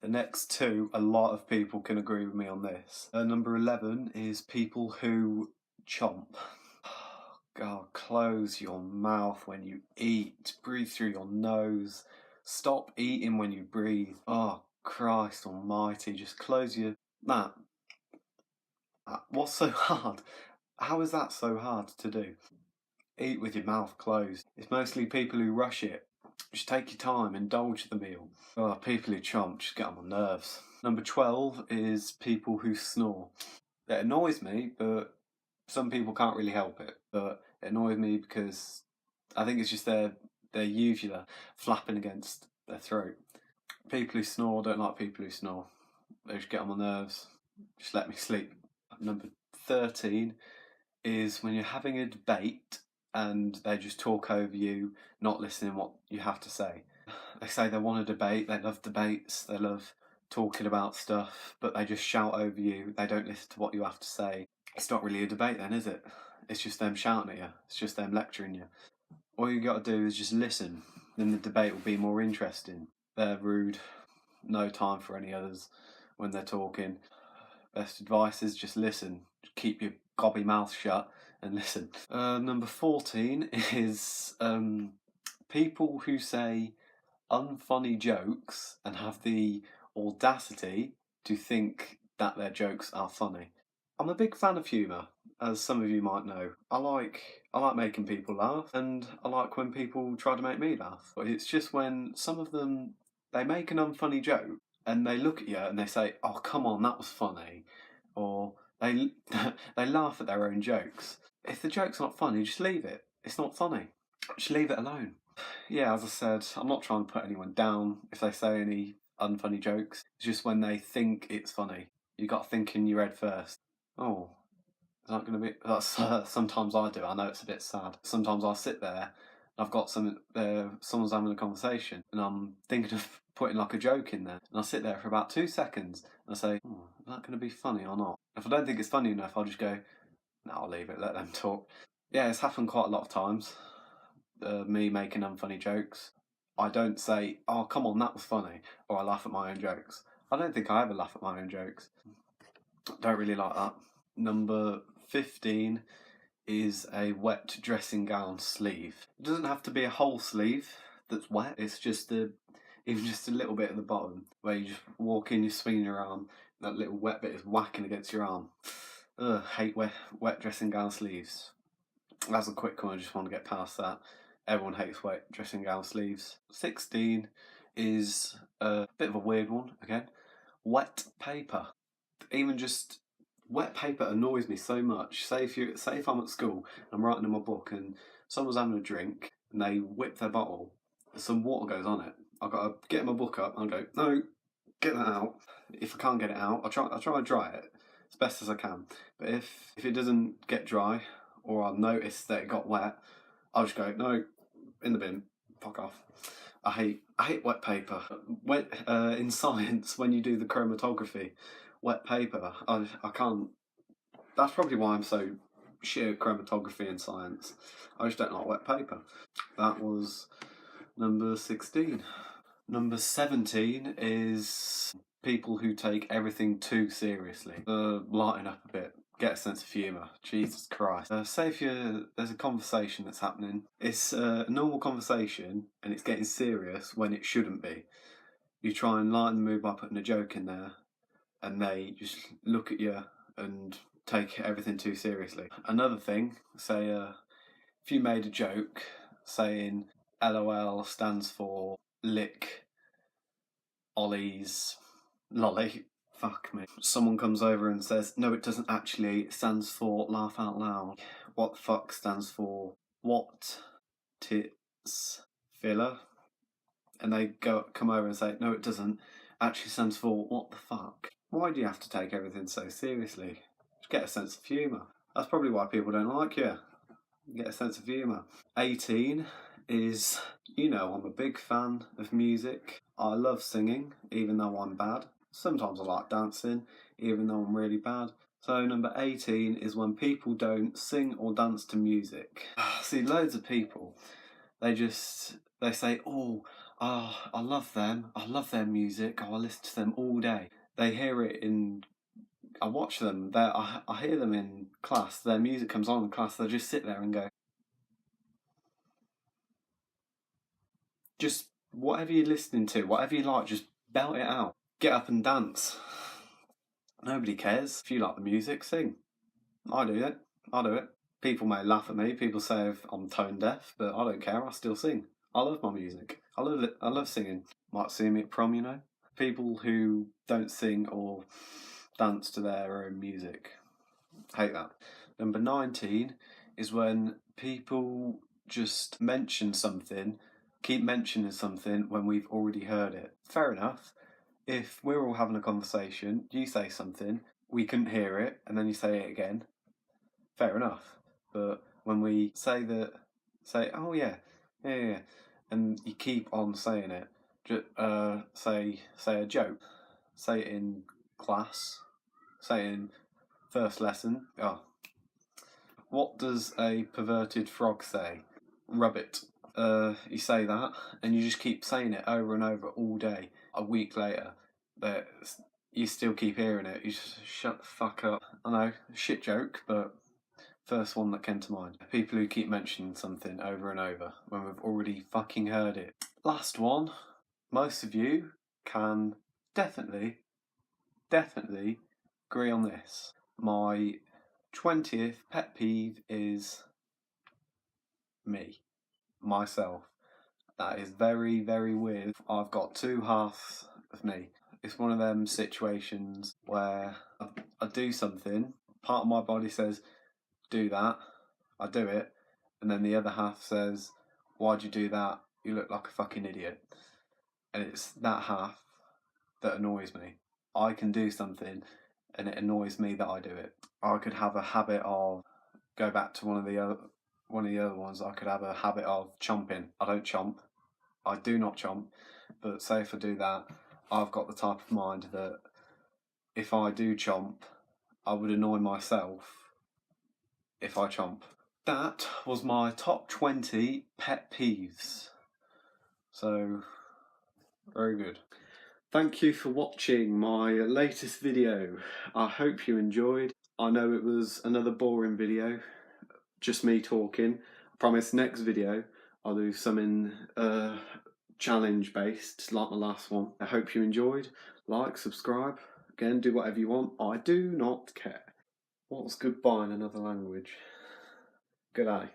The next two, a lot of people can agree with me on this. Number 11 is people who chomp. God, close your mouth when you eat. Breathe through your nose. Stop eating when you breathe. Oh, Christ almighty. Just close your... That. What's so hard? How is that so hard to do? Eat with your mouth closed. It's mostly people who rush it. Just take your time, indulge the meal. Oh, people who chomp just get on my nerves. Number 12 is people who snore. It annoys me, but some people can't really help it. But it annoys me because I think it's just their uvula flapping against their throat. People who snore don't like people who snore. They just get on my nerves. Just let me sleep. Number 13 is when you're having a debate and they just talk over you, not listening what you have to say. They say they want a debate, they love debates, they love talking about stuff, but they just shout over you, they don't listen to what you have to say. It's not really a debate then, is it? It's just them shouting at you, it's just them lecturing you. All you got to do is just listen, then the debate will be more interesting. They're rude, no time for any others when they're talking. Best advice is just listen, keep your gobby mouth shut and listen. Number 14 is people who say unfunny jokes and have the audacity to think that their jokes are funny. I'm a big fan of humour, as some of you might know. I like making people laugh, and I like when people try to make me laugh. But it's just when some of them, they make an unfunny joke and they look at you and they say, "Oh, come on, that was funny," or they they laugh at their own jokes. If the joke's not funny, just leave it. It's not funny. Just leave it alone. Yeah, as I said, I'm not trying to put anyone down if they say any unfunny jokes. It's just when they think it's funny. You got to think in your head first. Oh, is that going to be... That's sometimes I do. I know it's a bit sad. Sometimes I'll sit there and I've got someone's having a conversation and I'm thinking of putting like a joke in there. And I'll sit there for about 2 seconds and I say, is that going to be funny or not? If I don't think it's funny enough, I'll just go, no, I'll leave it, let them talk. Yeah, it's happened quite a lot of times. Me making unfunny jokes. I don't say, "Oh, come on, that was funny," or I laugh at my own jokes. I don't think I ever laugh at my own jokes. Don't really like that. Number 15 is a wet dressing gown sleeve. It doesn't have to be a whole sleeve that's wet. It's just even just a little bit at the bottom where you just walk in, you swing your arm, that little wet bit is whacking against your arm. Ugh, hate wet dressing gown sleeves. That's a quick one, I just want to get past that. Everyone hates wet dressing gown sleeves. 16 is a bit of a weird one again. Wet paper. Even just wet paper annoys me so much. Say if I'm at school and I'm writing in my book and someone's having a drink and they whip their bottle, some water goes on it. I've got to get my book up and I go, no, get that out. If I can't get it out, I try and dry it as best as I can. But if it doesn't get dry or I notice that it got wet, I'll just go, no, in the bin, fuck off. I hate wet paper. In science, when you do the chromatography, wet paper, I can't. That's probably why I'm so shit at chromatography in science. I just don't like wet paper. That was number 16. Number 17 is people who take everything too seriously. Lighten up a bit. Get a sense of humour. Jesus Christ. Say if there's a conversation that's happening. It's a normal conversation and it's getting serious when it shouldn't be. You try and lighten the mood by putting a joke in there and they just look at you and take everything too seriously. Another thing, say if you made a joke saying LOL stands for lick Ollie's lolly. Fuck me. Someone comes over and says, no, it doesn't actually. It stands for laugh out loud. What the fuck stands for what tits filler? And they come over and say, no, it doesn't. Actually stands for what the fuck. Why do you have to take everything so seriously? Just get a sense of humour. That's probably why people don't like you. Get a sense of humour. 18 is, I'm a big fan of music. I love singing, even though I'm bad. Sometimes I like dancing, even though I'm really bad. So number 18 is when people don't sing or dance to music. See, loads of people, they say, oh, Oh, I love them. I love their music. I listen to them all day. They hear it in. I watch them. I hear them in class. Their music comes on in class. They just sit there and go. Just whatever you're listening to, whatever you like, just belt it out. Get up and dance. Nobody cares. If you like the music, sing. I do it. I do it. People may laugh at me. People say I'm tone deaf, but I don't care. I still sing. I love my music. I love it. I love singing. Might see me at prom, you know. People who don't sing or dance to their own music. Hate that. Number 19 is when people just mention something, keep mentioning something when we've already heard it. Fair enough. If we're all having a conversation, you say something, we couldn't hear it, and then you say it again, fair enough. But when we say, oh yeah, yeah, and you keep on saying it, say a joke, say it in class, say it in first lesson. Oh, what does a perverted frog say? Rub it. You say that, and you just keep saying it over and over all day. A week later, you still keep hearing it. You just shut the fuck up. I know, shit joke, but first one that came to mind. People who keep mentioning something over and over when we've already fucking heard it. Last one. Most of you can definitely agree on this. My 20th pet peeve is me. Myself. That is very, very weird. I've got two halves of me. It's one of them situations where I do something, part of my body says, do that, I do it, and then the other half says, why'd you do that? You look like a fucking idiot. And it's that half that annoys me. I can do something and it annoys me that I do it. I could have a habit of, go back to one of the other ones, I could have a habit of chomping. I don't chomp. I do not chomp. But say if I do that, I've got the type of mind that if I do chomp, I would annoy myself if I chomp. That was my top 20 pet peeves. So, very good. Thank you for watching my latest video. I hope you enjoyed. I know it was another boring video, just me talking. I promise next video I'll do something challenge based like my last one. I hope you enjoyed. Like, subscribe, again, do whatever you want. I do not care. What's goodbye in another language? Good day.